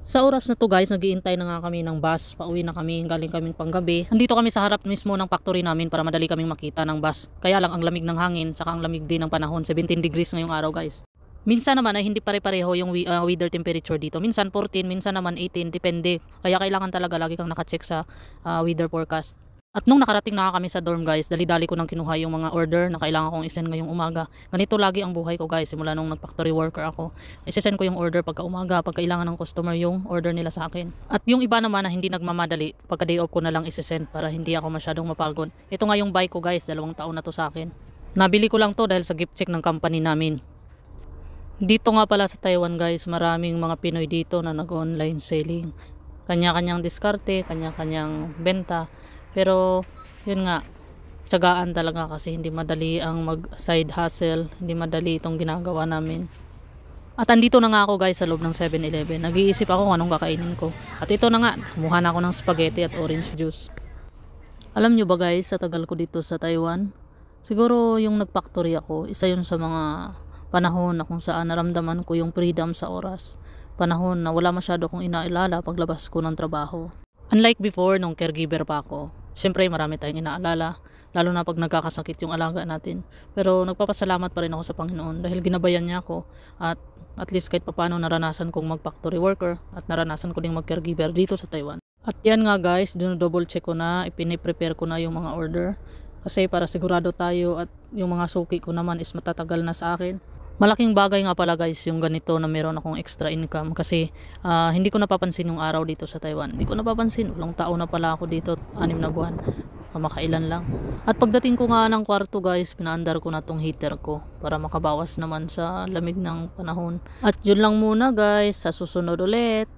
Sa oras na to guys, nag-iintay na nga kami ng bus. Pauwi na kami, galing kaming panggabi. Andito kami sa harap mismo ng factory namin para madali kaming makita ng bus. Kaya lang ang lamig ng hangin, saka ang lamig din ng panahon. 17 degrees ngayong araw guys. Minsan naman ay hindi pare-pareho yung weather temperature dito. Minsan 14, minsan naman 18, depende. Kaya kailangan talaga lagi kang nakacheck sa weather forecast. At nung nakarating na kami sa dorm guys, dali-dali ko nang kinuha yung mga order na kailangan kong isend ngayong umaga. Ganito lagi ang buhay ko guys, simula nung nag-factory worker ako. Isesend ko yung order pagka umaga, pag kailangan ng customer yung order nila sa akin. At yung iba naman na hindi nagmamadali, pagka day off ko na lang isesend para hindi ako masyadong mapagod. Ito nga yung bike ko guys, 2 taon na to sa akin. Nabili ko lang to dahil sa gift check ng company namin. Dito nga pala sa Taiwan guys, maraming mga Pinoy dito na nag-online selling. Kanya-kanyang diskarte, kanya-kanyang benta. Pero yun nga, tiyagaan talaga kasi hindi madali ang mag side hustle, hindi madali itong ginagawa namin. At andito na nga ako guys sa loob ng 7-Eleven. Nag-iisip ako kung anong kakainin ko. At ito na nga, kumuha na ako ng spaghetti at orange juice. Alam nyo ba guys, sa tagal ko dito sa Taiwan, siguro yung nag-factory ako, isa yun sa mga panahon na kung saan naramdaman ko yung freedom sa oras. Panahon na wala masyado kong inaalala paglabas ko ng trabaho. Unlike before, nung caregiver pa ako, syempre marami tayong inaalala, lalo na pag nagkakasakit yung alaga natin. Pero nagpapasalamat pa rin ako sa Panginoon dahil ginabayan niya ako at least kahit papano naranasan kong mag-factory worker at naranasan ko ding mag-caregiver dito sa Taiwan. At yan nga guys, double check ko na, ipiniprepare ko na yung mga order kasi para sigurado tayo at yung mga suki ko naman is matatagal na sa akin. Malaking bagay nga pala guys yung ganito na meron akong extra income kasi hindi ko napapansin yung araw dito sa Taiwan. Hindi ko napapansin, ulang taon na pala ako dito, 6 na buwan, kamakailan lang. At pagdating ko nga ng kwarto guys, pinaandar ko na tong heater ko para makabawas naman sa lamig ng panahon. At yun lang muna guys, sa susunod ulit.